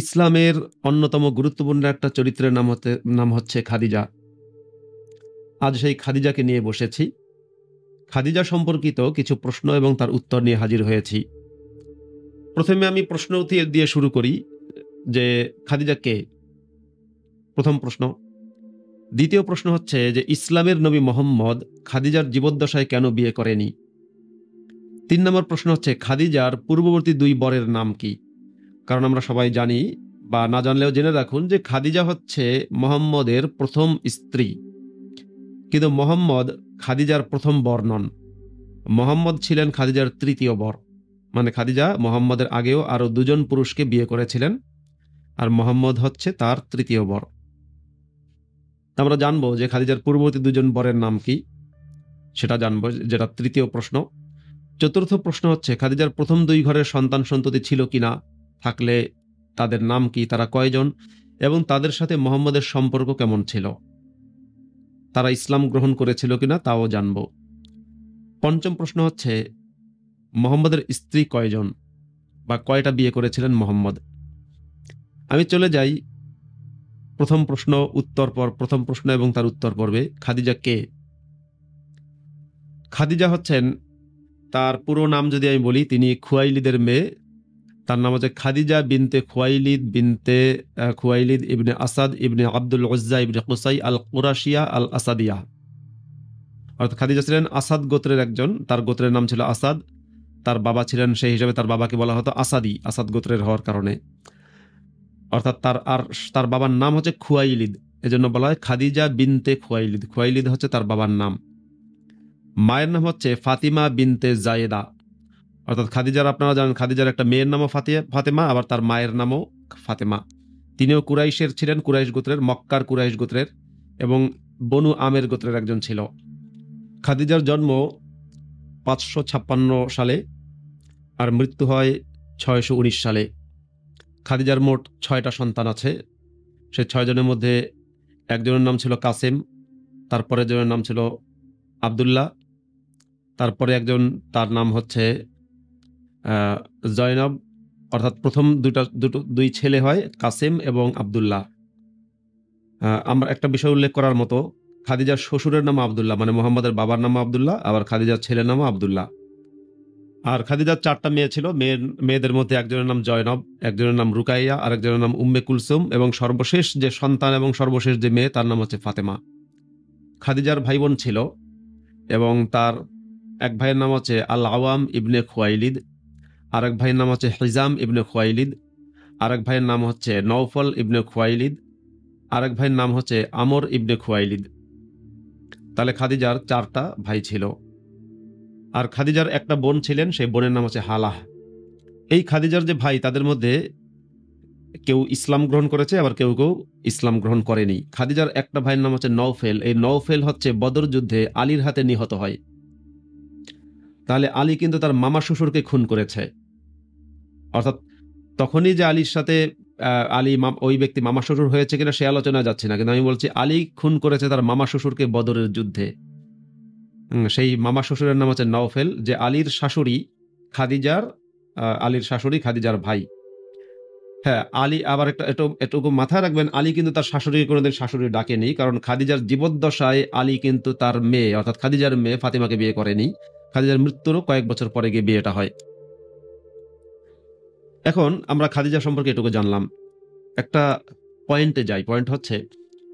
ইসলামের অন্যতম গুরুত্বপূর্ণ একটা চরিত্রের নাম হচ্ছে খাদিজা। আজ সেই খাদিজাকে নিয়ে বসেছি। খাদিজা সম্পর্কিত কিছু প্রশ্ন এবং তার উত্তর নিয়ে হাজির হয়েছি। প্রথমে আমি প্রশ্ন দিয়ে শুরু করি যে খাদিজা কে? প্রথম প্রশ্ন। দ্বিতীয় প্রশ্ন হচ্ছে যে ইসলামের নবী মোহাম্মদ খাদিজার জীবদ্দশায় কেন বিয়ে করেনি? ৩ নম্বর প্রশ্ন হচ্ছে খাদিজার পূর্ববর্তী ২ বরের নাম কি? কারণ আমরা সবাই জানি বা না জানলেও জেনে রাখুন যে খাদিজা হচ্ছে মোহাম্মদের প্রথম স্ত্রী, কিন্তু মোহাম্মদ খাদিজার প্রথম বর নন। মোহাম্মদ ছিলেন খাদিজার তৃতীয় বর, মানে খাদিজা মোহাম্মদের আগেও আরো ২ জন পুরুষকে বিয়ে করেছিলেন, আর মোহাম্মদ হচ্ছে তার তৃতীয় বর। আমরা জানবো যে খাদিজার পূর্ববর্তী ২ জন বরের নাম কি, সেটা জানবো, যেটা তৃতীয় প্রশ্ন। চতুর্থ প্রশ্ন হচ্ছে খাদিজার প্রথম ২ ঘরের সন্তান সন্ততি ছিল কিনা, থাকলে তাদের নাম কি, তারা কয়জন, এবং তাদের সাথে মোহাম্মদের সম্পর্ক কেমন ছিল, তারা ইসলাম গ্রহণ করেছিল কিনা তাও জানব। পঞ্চম প্রশ্ন হচ্ছে মোহাম্মদের স্ত্রী কয়জন বা কয়টা বিয়ে করেছিলেন মোহাম্মদ। আমি চলে যাই প্রথম প্রশ্ন এবং তার উত্তর পর্বে। খাদিজা কে? খাদিজা হচ্ছেন, তার পুরো নাম যদি আমি বলি, তিনি খুয়াইলিদের মেয়ে। তার নাম হচ্ছে খাদিজা বিনতে খুয়াইলিদ ইবনে আসাদ ইবনে আব্দুল উজ্জা ইবনে কুসাই আল কুরাশিয়া আল আসাদিয়া। অর্থাৎ খাদিজা ছিলেন আসাদ গোত্রের একজন, তার গোত্রের নাম ছিল আসাদ। তার বাবা ছিলেন, সেই হিসাবে তার বাবাকে বলা হতো আসাদি, আসাদ গোত্রের হওয়ার কারণে। অর্থাৎ তার বাবার নাম হচ্ছে খুয়াইলিদ, এজন্য বলা হয় খাদিজা বিনতে খুয়াইলিদ। খুয়াইলিদ হচ্ছে তার বাবার নাম। মায়ের নাম হচ্ছে ফাতিমা বিনতে জায়েদা। অর্থাৎ খাদিজার, আপনারা জানেন খাদিজার একটা মেয়ের নামও ফাতেমা, আবার তার মায়ের নামও ফাতেমা। তিনিও কুরাইশের ছিলেন, কুরাইশ গোত্রের, মক্কার কুরাইশ গোত্রের এবং বনু আমের গোত্রের একজন ছিল। খাদিজার জন্ম ৫৫৬ সালে আর মৃত্যু হয় ৬১৯ সালে। খাদিজার মোট ৬টা সন্তান আছে। সে ৬ জনের মধ্যে একজনের নাম ছিল কাসেম, তারপরে জনের নাম ছিল আবদুল্লাহ, তারপরে একজন, তার নাম হচ্ছে জয়নব। অর্থাৎ প্রথম ২ ছেলে হয় কাসেম এবং আবদুল্লাহ। আমরা একটা বিষয় উল্লেখ করার মতো, খাদিজার শ্বশুরের নাম আবদুল্লাহ, মানে মোহাম্মদের বাবার নাম আবদুল্লাহ, আবার খাদিজার ছেলের নামও আবদুল্লাহ। আর খাদিজার 4টা মেয়ে ছিল। মেয়েদের মধ্যে একজনের নাম জয়নব, একজনের নাম রুকাইয়া, আর একজনের নাম উম্মে কুলসুম, এবং সর্বশেষ যে সন্তান এবং সর্বশেষ যে মেয়ে তার নাম হচ্ছে ফাতেমা। খাদিজার ভাই বোন ছিল, এবং তার এক ভাইয়ের নাম হচ্ছে আল আওয়াম ইবনে খুয়াইলিদ, আরেক ভাইয়ের নাম হচ্ছে হিজাম ইবনে খুয়াইলিদ, আরেক ভাইয়ের নাম হচ্ছে নওফল ইবনে খুয়াইলিদ, আরেক ভাইয়ের নাম হচ্ছে আমর ইবনে খুয়াইলিদ। তাহলে খাদিজার 4টা ভাই ছিল। আর খাদিজার একটা বোন ছিলেন, সেই বোনের নাম হচ্ছে হালাহ। এই খাদিজার যে ভাই, তাদের মধ্যে কেউ ইসলাম গ্রহণ করেছে, আবার কেউ কেউ ইসলাম গ্রহণ করেনি। খাদিজার একটা ভাইয়ের নাম হচ্ছে নওফেল। এই নওফেল হচ্ছে বদর যুদ্ধে আলীর হাতে নিহত হয়। তাহলে আলী কিন্তু তার মামা শ্বশুরকে খুন করেছে। অর্থাৎ তখনই যে আলীর সাথে ওই ব্যক্তি মামা শ্বশুর হয়েছে কিনা সে আলোচনা যাচ্ছে না, কিন্তু আমি বলছি আলী খুন করেছে তার মামা শ্বশুরকে বদরের যুদ্ধে। সেই মামা শ্বশুরের নাম হচ্ছে নওফেল, যে আলীর শাশুড়ি খাদিজার ভাই। হ্যাঁ, আলী আবার এটুকু মাথায় রাখবেন, আলী কিন্তু তার শাশুড়িকে কোনোদিন শাশুড়ি ডাকেনি, কারণ খাদিজার জীবদ্দশায় আলী কিন্তু তার মেয়ে অর্থাৎ খাদিজার মেয়ে ফাতিমাকে বিয়ে করেনি। খাদিজার মৃত্যুরও কয়েক বছর পরে গিয়ে বিয়েটা হয়। এখন আমরা খাদিজা সম্পর্কে এটুকু জানলাম। একটা পয়েন্টে যাই। পয়েন্ট হচ্ছে,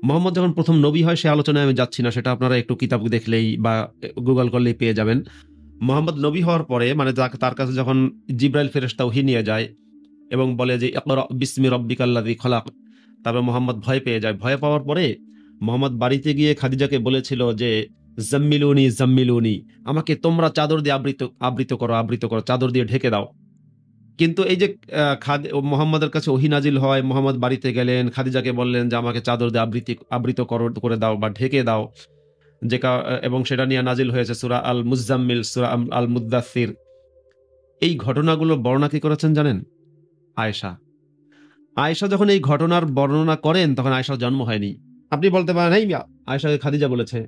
মোহাম্মদ যখন প্রথম নবী হয় সে আলোচনায় আমি যাচ্ছি না, সেটা আপনারা একটু কিতাব দেখলেই বা গুগল করলেই পেয়ে যাবেন। মোহাম্মদ নবী হওয়ার পরে, মানে তার কাছে যখন জিব্রাইল ফেরেশতা ওহী নিয়ে যায় এবং বলে যে ইকরা বিসমি রাব্বিকাল্লাযী খলাক, তারপর মোহাম্মদ ভয় পেয়ে যায়। ভয় পাওয়ার পরে মোহাম্মদ বাড়িতে গিয়ে খাদিজাকে বলেছিল যে জাম্মিলুনি, আমাকে তোমরা চাদর দিয়ে আবৃত করো, চাদর দিয়ে ঢেকে দাও। কিন্তু এই যে মোহাম্মদের কাছে ওহী নাজিল হয়, মোহাম্মদ বাড়িতে গেলেন, খাদিজাকে বললেন যে আমাকে চাদর দিয়ে আবৃত করে দাও বা ঢেকে দাও, এবং সেটা নিয়ে নাজিল হয়েছে সূরা আল মুজাম্মিল, সূরা আল মুদ্দাসসির। এই ঘটনাগুলো বর্ণনা কি করেছেন জানেন? আয়েশা যখন এই ঘটনার বর্ণনা করেন তখন আয়েশার জন্ম হয়নি। আপনি বলতে পারেন এই আয়েশাকে খাদিজা বলেছে।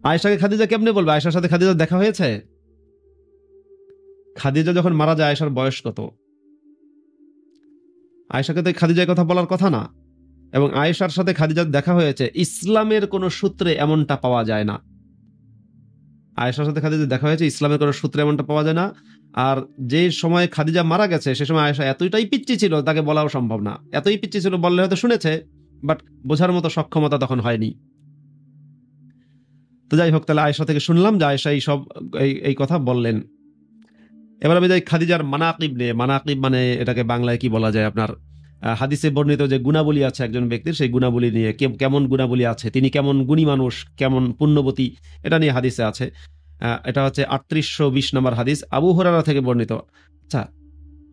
আয়েশাকে খাদিজা কেমনে বলবে? আয়েশার সাথে খাদিজার দেখা হয়েছে? খাদিজা যখন মারা যায় আয়েশার বয়স কত? আয়েশাকে তো খাদিজার কথা বলার কথা না। এবং আয়েশার সাথে খাদিজার দেখা হয়েছে, ইসলামের কোনো সূত্রে এমনটা পাওয়া যায় না। আয়েশার সাথে খাদিজার দেখা হয়েছে, ইসলামের কোনো সূত্রে এমনটা পাওয়া যায় না। আর যে সময় খাদিজা মারা গেছে সে সময় আয়েশা এতটাই পিচ্চি ছিল, তাকে বলাও সম্ভব না। এতই পিচ্চি ছিল, বললে হয়তো শুনেছে, বাট বোঝার মতো সক্ষমতা তখন হয়নি। তো যাই হোক, তাহলে আয়েশা থেকে শুনলাম যে আয়েশা এই কথা বললেন। এবার আমি যাই খাদিজার মানাকিব নিয়ে। মানাকিব মানে এটাকে বাংলায় কি বলা যায় আপনার, হাদিসে বর্ণিত যে গুণাবলী আছে একজন ব্যক্তির, সেই গুণাবলী নিয়ে, কেমন গুণাবলী আছে, তিনি কেমন গুণী মানুষ, কেমন পুণ্যবতী, এটা নিয়ে হাদিসে আছে। এটা হচ্ছে 3820 নম্বর হাদিস, আবু হুরায়রা থেকে বর্ণিত। আচ্ছা,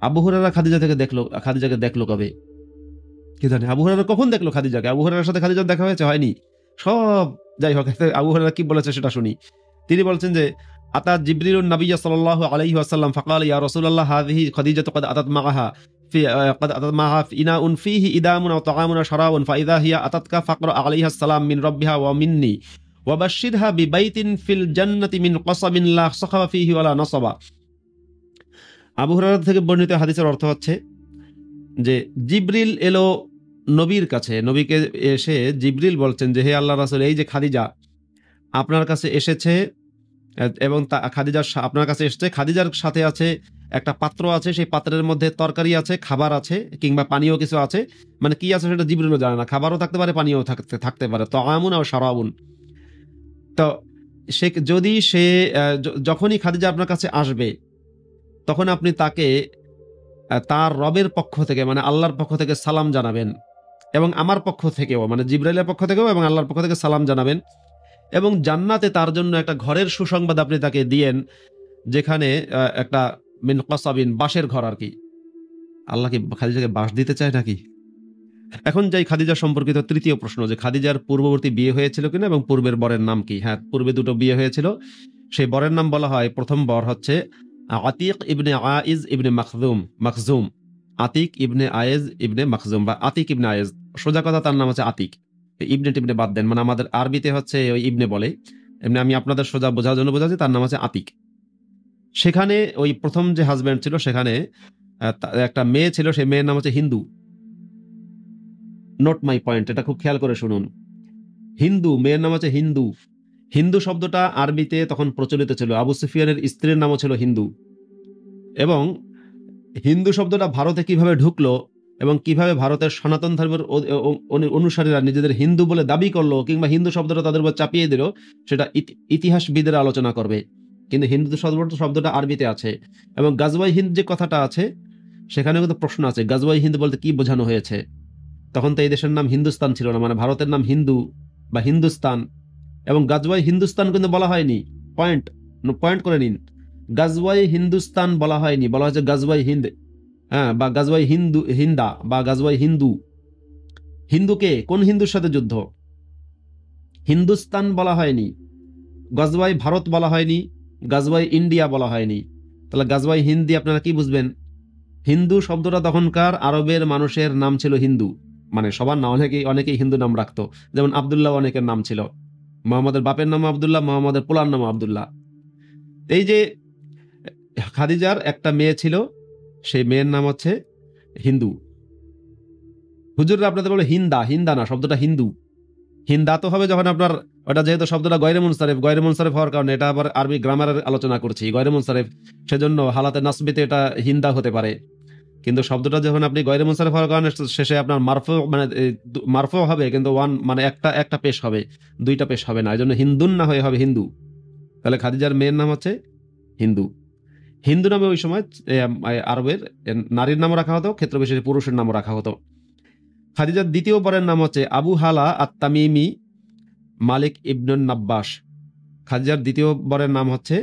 আবু হুরায়রা খাদিজাকে দেখলো কবে কি জানে? আবু হুরায়রা কখন দেখলো খাদিজাকে? আবু হুরায়রার সাথে খাদিজার দেখা হয়েছে? হয়নি। সব যাই হোক, আবু হুরায়রা কি বলেছে সেটা শুনি। তিনি বলছেন যে আতা জিবরিলুন নাবিয়্য সাল্লাল্লাহু আলাইহি ওয়াসাল্লাম ফাকাল ইয়া রাসূলুল্লাহ হাযিহি খাদিজাতু ক্বাদ আতাত মাআহা قد أتت معها في إناء فيه إدام أو طعام أو شراب فإذا هي أتتك فاقرأ عليها السلام من ربها ومني وبشرها ببيت في الجنة من قصب لا صخب فيه ولا نصب। আবু হুরায়রা থেকে বর্ণিত হাদিসের অর্থ হচ্ছে যে জিবরিল এলো নবীর কাছে, নবীকে এসে জিবরিল বলছেন যে হে আল্লাহর রাসূল, এই যে খাদিজা আপনার কাছে এসেছে, এবং আপনার কাছে এসেছে, খাদিজার সাথে আছে একটা পাত্র আছে, সেই পাত্রের মধ্যে তরকারি আছে, খাবার আছে, কিংবা পানীয় কিছু আছে। মানে কি আছে সেটা জিবরিলও জানে না, খাবারও থাকতে পারে, পানীয় থাকতে পারে, তাআমুন আও শারাবুন। তো যদি সে যখনই খাদিজা আপনার কাছে আসবে, তখন আপনি তাকে তার রবের পক্ষ থেকে, মানে আল্লাহর পক্ষ থেকে সালাম জানাবেন, এবং আমার পক্ষ থেকেও, মানে জিবরাইলের পক্ষ থেকেও এবং আল্লাহর পক্ষ থেকে সালাম জানাবেন। এবং জান্নাতে তার জন্য একটা ঘরের সুসংবাদ আপনি তাকে দিয়েন, যেখানে একটা মিন কসাবিন, বাঁশের ঘর আর কি। আল্লাহ কি খাদিজাকে বাঁশ দিতে চায় নাকি? এখন যাই খাদিজা সম্পর্কিত তৃতীয় প্রশ্ন, যে খাদিজার পূর্ববর্তী বিয়ে হয়েছিল কিনা এবং পূর্বের বরের নাম কি? হ্যাঁ, পূর্বে দুটো বিয়ে হয়েছিল। সেই বরের নাম বলা হয়, প্রথম বর হচ্ছে আতিক ইবনে আইজ ইবনে মাখজুম। আতিক ইবনে আয়েজ ইবনে মাখজুম, বা আতিক ইবনে আয়েজ, সোজা কথা তার নাম হচ্ছে আতিক। ইবনে টিবনে বাদ দেন, মানে আমাদের আরবিতে হচ্ছে ওই ইবনে বলে, এমনি আমি আপনাদের সোজা বোঝার জন্য বোঝাচ্ছি, তার নাম হচ্ছে আতিক। সেখানে ওই প্রথম যে হাজব্যান্ড ছিল, সেখানে একটা মেয়ে ছিল, সেই মেয়ের নাম হচ্ছে হিন্দু। নোট মাই পয়েন্ট, এটা খুব খেয়াল করে শুনুন। হিন্দু, মেয়ের নাম হচ্ছে হিন্দু। হিন্দু শব্দটা আরবিতে তখন প্রচলিত ছিল, আবু সুফিয়ানের স্ত্রীর নামও ছিল হিন্দু। এবং হিন্দু শব্দটা ভারতে কিভাবে ঢুকলো এবং কিভাবে ভারতের সনাতন ধর্মের অনুসারীরা নিজেদের হিন্দু বলে দাবি করলো, কিংবা হিন্দু শব্দটা তাদের উপর চাপিয়ে দিল, সেটা ইতিহাসবিদের আলোচনা করবে। কিন্তু হিন্দু শব্দটা আরবিতে আছে। এবং গাজওয়াই হিন্দ যে কথাটা আছে, সেখানে কিন্তু প্রশ্ন আছে, গাজওয়াই হিন্দ বলতে কি বোঝানো হয়েছে? তখন তো এই দেশের নাম হিন্দুস্তান ছিল না, মানে ভারতের নাম হিন্দু বা হিন্দুস্তান। এবং গাজওয়াই হিন্দুস্তান কিন্তু বলা হয়নি, পয়েন্ট করে নিন। গাজওয়াই হিন্দুস্তান বলা হয়নি, বলা হয়েছে গাজওয়াই হিন্দ। হ্যাঁ, বা গাজওয়াই হিন্দা বা গাজওয়াই হিন্দু। হিন্দুকে কোন হিন্দুর সাথে যুদ্ধ? হিন্দুস্তান বলা হয়নি, গাজওয়াই ভারত বলা হয়নি, গাজওয়াই ইন্ডিয়া বলা হয়নি। তাহলে গাজওয়াই হিন্দি আপনারা কি বুঝবেন? হিন্দু শব্দটা তখনকার আরবের মানুষের নাম ছিল হিন্দু, মানে সবার না, অনেকেই হিন্দু নাম রাখতো। যেমন আব্দুল্লাহ অনেকের নাম ছিল, মোহাম্মদের বাপের নাম আব্দুল্লাহ, মোহাম্মদের পোলার নাম আব্দুল্লাহ। এই যে খাদিজার একটা মেয়ে ছিল, সেই মেয়ের নাম হচ্ছে হিন্দু। হুজুররা আপনাদের বলে হিন্দা না, শব্দটা হিন্দু। হিন্দা তো হবে যখন আপনার ওটা, যেহেতু শব্দটা গয়রে মুনসারিফ হওয়ার কারণে, এটা আবার আরবি গ্রামারের আলোচনা করছি, গয়রে মুনসারিফ, সেজন্য হালাতে নাসবিতে এটা হিন্দা হতে পারে। কিন্তু শব্দটা যখন আপনি গয়রে মুনসারিফ হওয়ার কারণে শেষে আপনার মারফু হবে, কিন্তু মানে একটা পেশ হবে, দুইটা পেশ হবে না, এই জন্য হিন্দুন না হয়ে হবে হিন্দু। তাহলে খাদিজার মেয়ের নাম হচ্ছে হিন্দু। হিন্দু নামে ওই সময় আরবের নারীর নামও রাখা হতো, ক্ষেত্র বিশেষে পুরুষের নামও রাখা হতো। খাদিজার দ্বিতীয় বরের নাম হচ্ছে আবু হালা আত-তামিমি মালিক ইবনুন নাব্বাস। খাদিজার দ্বিতীয় বরের নাম হচ্ছে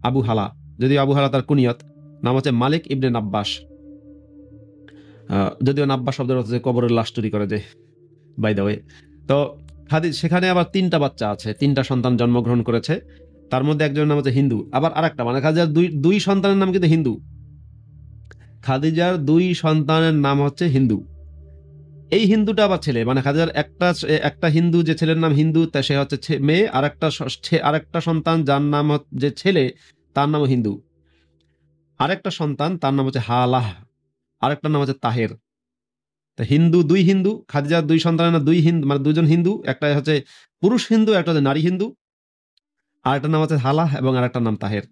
আবু হালা, যদিও আবু হালা তার কুনিয়ত, নাম হচ্ছে মালিক ইবনে নাব্বাস। যদিও নাব্বাস শব্দের অর্থ কবরের লাশ চুরি করে, যে বাই দ্য ওয়ে। তো সেখানে আবার 3টা বাচ্চা আছে, 3টা সন্তান জন্মগ্রহণ করেছে, তার মধ্যে একজনের নাম হচ্ছে হিন্দু। আবার আরেকটা, মানে খাদিজার দুই সন্তানের নাম কিন্তু হিন্দু। খাদিজার 2 সন্তানের নাম হচ্ছে হিন্দু। এই হিন্দুটা আবার ছেলে, মানে খাদিজার একটা হিন্দু, যে ছেলের নাম হিন্দু, তা সে হচ্ছে মেয়ে, আরেকটা সন্তান যার নাম যে ছেলে, তার নাম হিন্দু। আরেকটা সন্তান, তার নাম হচ্ছে হালাহ, আরেকটার নাম হচ্ছে তাহের। তা হিন্দু, খাদিজার 2 সন্তানের 2 হিন্দু, মানে 2 জন হিন্দু, একটা হচ্ছে পুরুষ হিন্দু, একটা হচ্ছে নারী হিন্দু, আরেকটার নাম হচ্ছে হালাহ এবং আরেকটার নাম তাহের।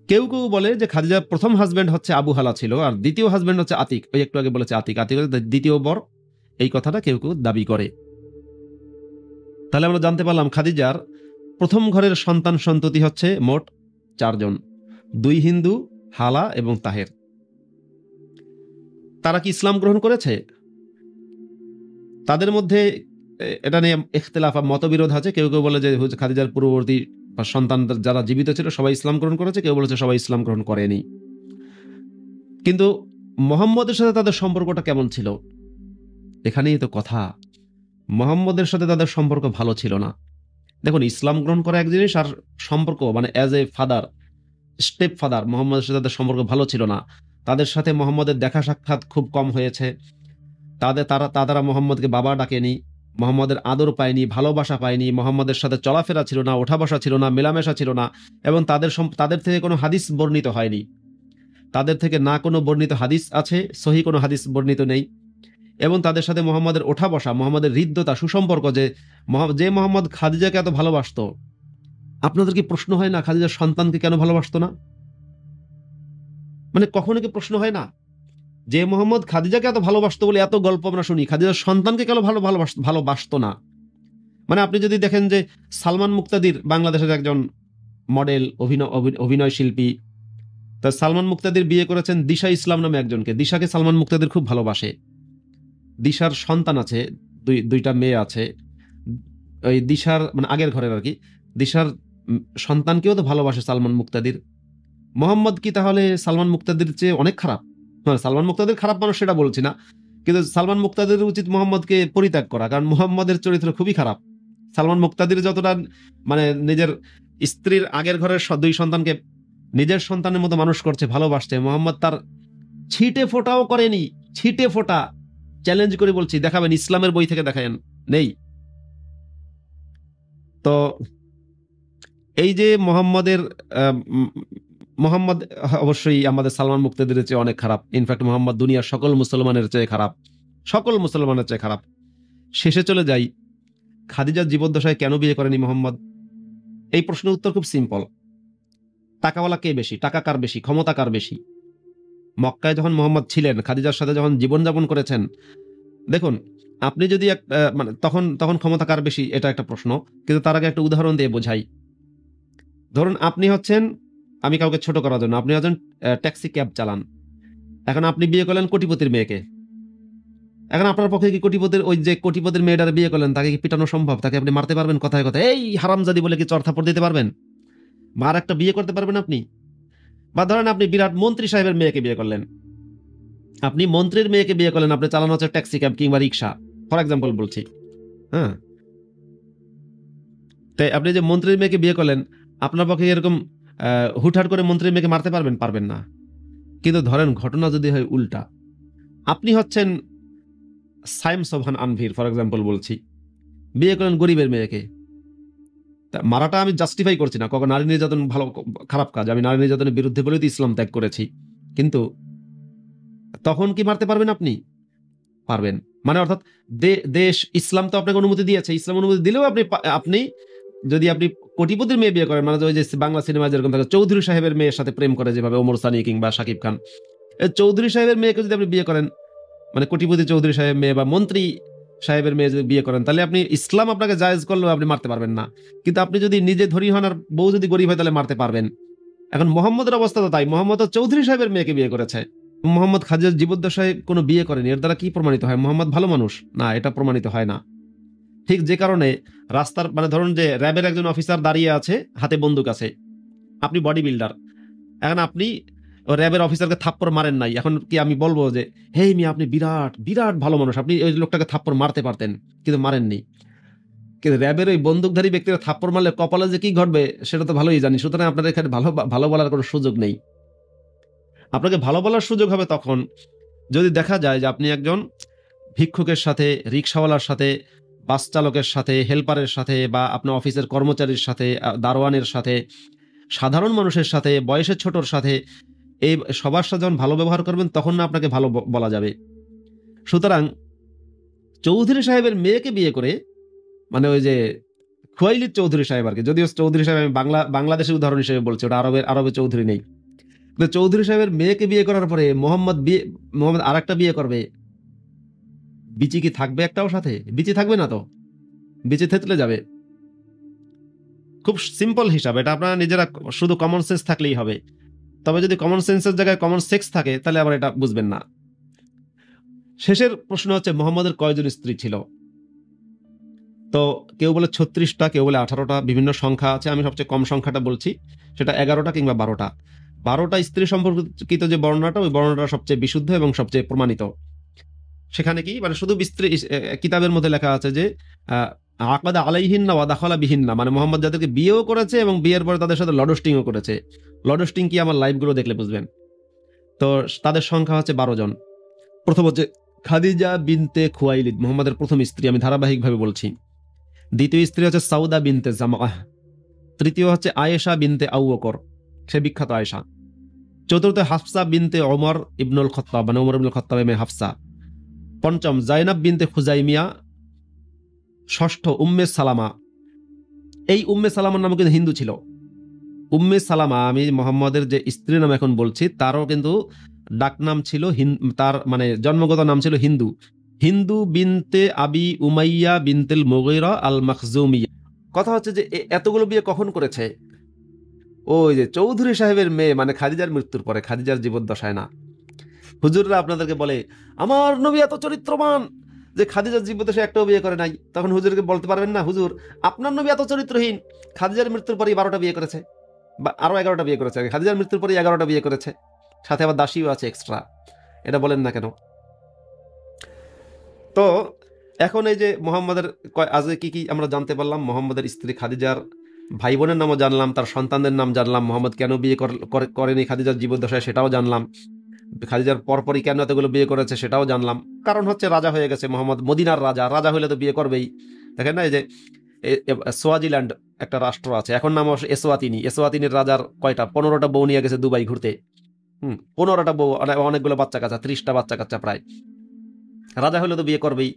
কেউ বলে যে খাদিজার প্রথম হাজবেন্ড হচ্ছে আবু হালা ছিল, আর দ্বিতীয় হাজবেন্ড হচ্ছে আতিক। ওই একটু আগে বলেছে আতিক হচ্ছে দ্বিতীয় বর, এই কথাটা কেউ দাবি করে। তাহলে আমরা জানতে পারলাম খাদিজার প্রথম ঘরের সন্তান সন্ততি হচ্ছে মোট 4 জন, 2 হিন্দু, হালা এবং তাহের। তারা কি ইসলাম গ্রহণ করেছে? তাদের মধ্যে এটা নিয়ে ইখতিলাফ, মতবিরোধ আছে। কেউ বলে যে খাদিজার পূর্ববর্তী সন্তান যারা জীবিত ছিল সবাই ইসলাম গ্রহণ করেছে, কেউ বলেছে সবাই ইসলাম গ্রহণ করেনি। কিন্তু মুহাম্মদের সাথে তাদের সম্পর্কটা কেমন ছিল, এখানেই তো কথা। মুহাম্মদের সাথে তাদের সম্পর্ক ভালো ছিল না। দেখুন, ইসলাম গ্রহণ করা এক জিনিস, আর সম্পর্ক মানে as a father, step father, মুহাম্মদের সাথে তাদের সম্পর্ক ভালো ছিল না। তাদের সাথে মুহাম্মদের দেখা সাক্ষাৎ খুব কম হয়েছে। তারা মুহাম্মদকে বাবা ডাকেনি, মুহাম্মদের আদর পায়নি, ভালোবাসা পায়নি, মুহাম্মদের সাথে চলাফেরা ছিল না, ওঠা বসা ছিল না, মেলামেশা ছিল না, এবং তাদের থেকে কোনো হাদিস বর্ণিত হয়নি। তাদের থেকে না কোনো বর্ণিত হাদিস আছে, সহি কোনো হাদিস বর্ণিত নেই। এবং তাদের সাথে মুহাম্মদের ওঠা বসা, মুহাম্মদের হৃদ্যতা, সুসম্পর্ক, যে মুহাম্মদ খাদিজাকে এত ভালোবাসতো, আপনাদের কি প্রশ্ন হয় না খাদিজার সন্তানকে কেন ভালোবাসতো না? মানে কখনো কি প্রশ্ন হয় না যে মুহাম্মদ খাদিজাকে এত ভালোবাসতো বলে এত গল্প আমরা শুনি, খাদিজার সন্তানকে কেন ভালোবাসতো না? মানে আপনি যদি দেখেন যে সালমান মুক্তাদির বাংলাদেশের একজন মডেল, অভিনয় শিল্পী, তা সালমান মুক্তাদির বিয়ে করেছেন দিশা ইসলাম নামে একজনকে। দিশাকে সালমান মুক্তাদির খুব ভালোবাসে। দিশার সন্তান আছে, দুইটা মেয়ে আছে। ওই দিশার মানে আগের ঘরের আর কি, দিশার সন্তানকেও তো ভালোবাসে সালমান মুক্তাদির। মোহাম্মদ কি তাহলে সালমান মুক্তাদির চেয়ে অনেক খারাপ? হ্যাঁ, সালমান মুক্তাদির খারাপ মানুষ সেটা বলছি না, কিন্তু সালমান মুক্তাদির উচিত মোহাম্মদকে পরিত্যাগ করা, কারণ মোহাম্মদের চরিত্র খুবই খারাপ। সালমান মুক্তাদির যতটা মানে নিজের স্ত্রীর আগের ঘরের 2 সন্তানকে নিজের সন্তানের মতো মানুষ করছে, ভালোবাসছে, মোহাম্মদ তার ছিটে ফোটাও করেনি। ছিটে ফোটা চ্যালেঞ্জ করে বলছি, দেখাবেন ইসলামের বই থেকে, দেখাবেন, নেই। তো এই যে মোহাম্মদ অবশ্যই আমাদের সালমান মুক্তাদির চেয়ে অনেক খারাপ। ইনফ্যাক্ট মোহাম্মদ দুনিয়ার সকল মুসলমানের চেয়ে খারাপ, সকল মুসলমানের চেয়ে খারাপ। শেষে চলে যাই, খাদিজার জীবদ্দশায় কেন বিয়ে করেনি মোহাম্মদ? এই প্রশ্নের উত্তর খুব সিম্পল। টাকাওয়ালা কে বেশি, টাকা কার বেশি, ক্ষমতা কার বেশি? মক্কায় যখন মোহাম্মদ ছিলেন, খাদিজার সাথে যখন জীবনযাপন করেছেন, দেখুন আপনি যদি মানে তখন ক্ষমতা কার বেশি, এটা একটা প্রশ্ন। কিন্তু তার আগে একটা উদাহরণ দিয়ে বোঝাই। ধরুন আপনি হচ্ছেন, আমি কাউকে ছোট করার জন্য, আপনি হচ্ছেন ট্যাক্সি ক্যাব চালান। এখন আপনি বিয়ে করলেন কোটিপতির মেয়েকে। এখন আপনার পক্ষে কি ওই যে কোটিপতির মেয়েটার বিয়ে করলেন, তাকে কি পিটানো সম্ভব? তাকে আপনি মারতে পারবেন কথায় কথায়, এই হারামজাদি বলে কি চড়থাপড় দিতে পারবেন? বা আর একটা বিয়ে করতে পারবেন আপনি? বা ধরেন আপনি বিরাট মন্ত্রী সাহেবের মেয়েকে বিয়ে করলেন, আপনি মন্ত্রীর মেয়েকে বিয়ে করলেন, আপনি চালানো হচ্ছে ট্যাক্সি ক্যাব কিংবা রিক্সা, ফর এক্সাম্পল বলছি। হ্যাঁ, তাই আপনি যে মন্ত্রীর মেয়েকে বিয়ে করলেন, আপনার পক্ষে এরকম হুটহাট করে মন্ত্রীর মেয়েকে মারতে পারবেন না। কিন্তু ধরেন ঘটনা যদি হয় উল্টা, আপনি হচ্ছেন সাইম সোভান আনভির, ফর এক্সাম্পল বলছি, বিয়ে করেন গরিবের মেয়েকে। মারাটা আমি জাস্টিফাই করছি না, কখন নারী নির্যাতন খারাপ কাজ, আমি নারী নির্যাতনের বিরুদ্ধে বলেই তো ইসলাম ত্যাগ করেছি। কিন্তু তখন কি মারতে পারবেন আপনি? পারবেন। মানে অর্থাৎ দেশ ইসলাম তো আপনাকে অনুমতি দিয়েছে, ইসলাম অনুমতি দিলেও আপনি যদি আপনি কোটিপতির মেয়ে বিয়ে করেন, মানে ওই যে বাংলা সিনেমা যেরকম থাকে চৌধুরী সাহেবের মেয়ের সাথে প্রেম করে যেভাবে ওমর সানি কিংবা শাকিব খান, চৌধুরী সাহেবের মেয়েকে যদি আপনি বিয়ে করেন, মানে কোটিপতি চৌধুরী সাহেব মেয়ে বা মন্ত্রী সাহেবের মেয়ে যদি বিয়ে করেন, তাহলে আপনি ইসলাম আপনাকে জায়েজ করলেও আপনি মারতে পারবেন না। কিন্তু আপনি যদি নিজে ধনী হন আর বউ যদি গরিব হয়, তাহলে মারতে পারবেন। এখন মোহাম্মদের অবস্থা তো তাই, মোহাম্মদ চৌধুরী সাহেবের মেয়েকে বিয়ে করেছে। মোহাম্মদ খাদিজার জীবদ্দশায় কোনো বিয়ে করেনি। এর দ্বারা কি প্রমাণিত হয়? মোহাম্মদ ভালো মানুষ না, এটা প্রমাণিত হয় না। ঠিক যে কারণে রাস্তার, মানে ধরুন যে র্যাবের একজন অফিসার দাঁড়িয়ে আছে, হাতে বন্দুক আছে, আপনি বডি বিল্ডার, এখন আপনি র্যাবের অফিসারকে থাপ্পড় মারেন নাই, এখন কি আমি বলবো যে হে মিয়া আপনি বিরাট বিরাট ভালো মানুষ, আপনি ওই লোকটাকে থাপ্পড় মারতে পারতেন কিন্তু মারেননি? কিন্তু র্যাবের ওই বন্দুকধারী ব্যক্তিরা থাপ্পড় মারলে কপালে যে কি ঘটবে সেটা তো ভালোই জানি। সুতরাং আপনাদের এখানে ভালো বলার কোনো সুযোগ নেই। আপনাকে ভালো বলার সুযোগ হবে তখন যদি দেখা যায় যে আপনি একজন ভিক্ষুকের সাথে, রিক্সাওয়ালার সাথে, বাস চালকের সাথে, হেল্পারের সাথে, বা আপনার অফিসের কর্মচারীর সাথে, দারোয়ানের সাথে, সাধারণ মানুষের সাথে, বয়সের ছোটর সাথে, এই সবার সাথে যখন ভালো ব্যবহার করবেন, তখন না আপনাকে ভালো বলা যাবে। সুতরাং চৌধুরী সাহেবের মেয়েকে বিয়ে করে, মানে ওই যে খুয়াইলিদ চৌধুরী সাহেব আর কি, যদিও চৌধুরী সাহেব আমি বাংলাদেশের উদাহরণ হিসেবে বলছি, ওটা আরবে চৌধুরী নেই। কিন্তু চৌধুরী সাহেবের মেয়েকে বিয়ে করার পরে মোহাম্মদ আর একটা বিয়ে করবে, বিচি কি থাকবে একটাও সাথে? বিচি থাকবে না তো, বিচি থেতলে যাবে। খুব সিম্পল হিসাব এটা, আপনারা নিজেরা শুধু কমন সেন্স থাকলেই হবে। তবে যদি কমন সেন্সের জায়গায় কমন সেক্স থাকে তাহলে আবার এটা বুঝবেন না। শেষের প্রশ্ন হচ্ছে মোহাম্মদের কয়জন স্ত্রী ছিল? তো কেউ বলে 36টা, কেউ বলে 18টা, বিভিন্ন সংখ্যা আছে। আমি সবচেয়ে কম সংখ্যাটা বলছি, সেটা 11টা কিংবা 12টা। 12টা স্ত্রী সম্পর্কিত যে বর্ণনাটা, ওই বর্ণনাটা সবচেয়ে বিশুদ্ধ এবং সবচেয়ে প্রমাণিত। সেখানে কি মানে শুধু কিতাবের মধ্যে লেখা আছে যে আকাদা আলাইহিন্না ওয়া দাখালা বিহিন্না, মানে মোহাম্মদ যাদেরকে বিয়েও করেছে এবং বিয়ের পরে তাদের সাথে লডস্টিংও করেছে। লডস্টিং কি আমার লাইভগুলো দেখলে বুঝবেন। তো তাদের সংখ্যা হচ্ছে 12 জন। প্রথম হচ্ছে খাদিজা বিনতে খুয়াইলিদ, মোহাম্মদের প্রথম স্ত্রী, আমি ধারাবাহিকভাবে বলছি। দ্বিতীয় স্ত্রী হচ্ছে সাউদা বিনতে জামাআহ। তৃতীয় হচ্ছে আয়েশা বিনতে আবু বকর, সে বিখ্যাত আয়েশা। চতুর্থ হাফসা বিনতে ওমর ইবনুল খাত্তাব, মানে ওমর ইবনুল খাত্তাবের মেয়ে হাফসা। পঞ্চম জাইনাব বিনতে খুজাইমিয়া। ষষ্ঠ উম্মে সালামা। এই উম্মে সালামার নাম কিন্তু হিন্দু ছিল। উম্মে সালামা, আমি মোহাম্মদের যে স্ত্রীর নাম এখন বলছি, তারও কিন্তু ডাকনাম ছিল, তার মানে জন্মগত নাম ছিল হিন্দু। হিন্দু বিনতে আবি উমাইয়া বিনতেল মুগীরা আল মাখজুমিয়া। কথা হচ্ছে যে এতগুলো বিয়ে কখন করেছে? ওই যে চৌধুরী সাহেবের মেয়ে, মানে খাদিজার মৃত্যুর পরে, খাদিজার জীবদ্দশায় না। হুজুররা আপনাদেরকে বলে আমার নবী এত চরিত্রবান যে খাদিজার জীবদ্দশায় একটাও বিয়ে করে নাই। তখন হুজুরকে বলতে পারবেন না, হুজুর আপনার নবী এত চরিত্রহীন, খাদিজার মৃত্যুর পরে 12টা বিয়ে করেছে, বা আরো 11টা বিয়ে করেছে। খাদিজার মৃত্যুর পরে 11টা বিয়ে করেছে, সাথে আবার দাসীও আছে এক্সট্রা। এটা বলেন না কেন? তো এখন এই যে মোহাম্মদের আজকে কি কি আমরা জানতে পারলাম, মোহাম্মদের স্ত্রী খাদিজার ভাই বোনের নামও জানলাম, তার সন্তানদের নাম জানলাম, মোহাম্মদ কেন বিয়ে করেনি খাদিজার জীবদ্দশায় সেটাও জানলাম, খাদিজার পরপরই কেন এতগুলো বিয়ে করেছে সেটাও জানলাম। কারণ হচ্ছে রাজা হয়ে গেছে মোহাম্মদ, মদিনার রাজা। রাজা হইলে তো বিয়ে করবেই। দেখেন না, এই যে সোয়াজিল্যান্ড একটা রাষ্ট্র আছে, এখন নাম এসওয়াতিনি। এসওয়াতিনির রাজার কয়টা 15টা বউ নিয়ে গেছে দুবাই ঘুরতে। 15টা বউ, অনেকগুলো বাচ্চা কাচ্চা, 30টা বাচ্চা কাচ্চা প্রায়। রাজা হইলে তো বিয়ে করবেই।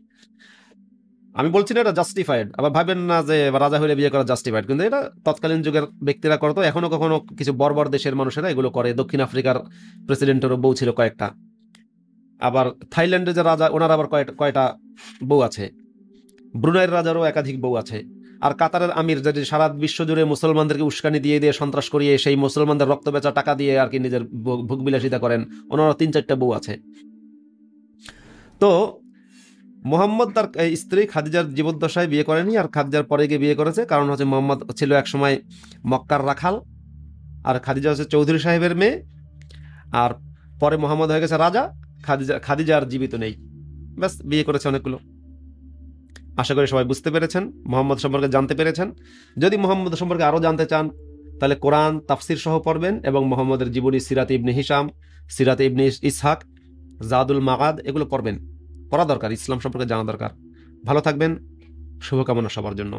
আমি বলছি না এটা জাস্টিফাইড, আবার ভাবেন না যে রাজা হইলে বিয়ে করা জাস্টিফাইড, কিন্তু এটা তৎকালীন যুগের ব্যক্তিরা করতো। এখনো কখনো কিছু বর্বর দেশের মানুষেরা এগুলো করে। দক্ষিণ আফ্রিকার প্রেসিডেন্টেরও বউ ছিল কয়েকটা। আবার থাইল্যান্ডের যে রাজা, ওনার আবার কয়টা বউ আছে। ব্রুনাইয়ের রাজারও একাধিক বউ আছে। আর কাতারের আমির, যদি সারা বিশ্ব জুড়ে মুসলমানদেরকে উস্কানি দিয়ে দিয়ে সন্ত্রাস করিয়ে সেই মুসলমানদের রক্ত বেচা টাকা দিয়ে আর কি নিজের ভোগবিলাসিতা করেন, ওনারও 3-4টা বউ আছে। তো মোহাম্মদ তার স্ত্রী খাদিজার জীবদ্দশায় বিয়ে করেনি, আর খাদিজার পরে গিয়ে বিয়ে করেছে। কারণ হচ্ছে মোহাম্মদ ছিল একসময় মক্কার রাখাল, আর খাদিজা হচ্ছে চৌধুরী সাহেবের মেয়ে। আর পরে মোহাম্মদ হয়ে গেছে রাজা, খাদিজা আর জীবিত নেই, ব্যাস বিয়ে করেছে অনেকগুলো। আশা করি সবাই বুঝতে পেরেছেন, মোহাম্মদ সম্পর্কে জানতে পেরেছেন। যদি মোহাম্মদ সম্পর্কে আরও জানতে চান তাহলে কোরআন তাফসির সহ পড়বেন, এবং মোহাম্মদের জীবনী সিরাতে ইবনে হিশাম, সিরাতে ইবনে ইসহাক, জাদুল মাগাদ, এগুলো পড়বেন। পড়া দরকার, ইসলাম সম্পর্কে জানা দরকার। ভালো থাকবেন, শুভকামনা সবার জন্য।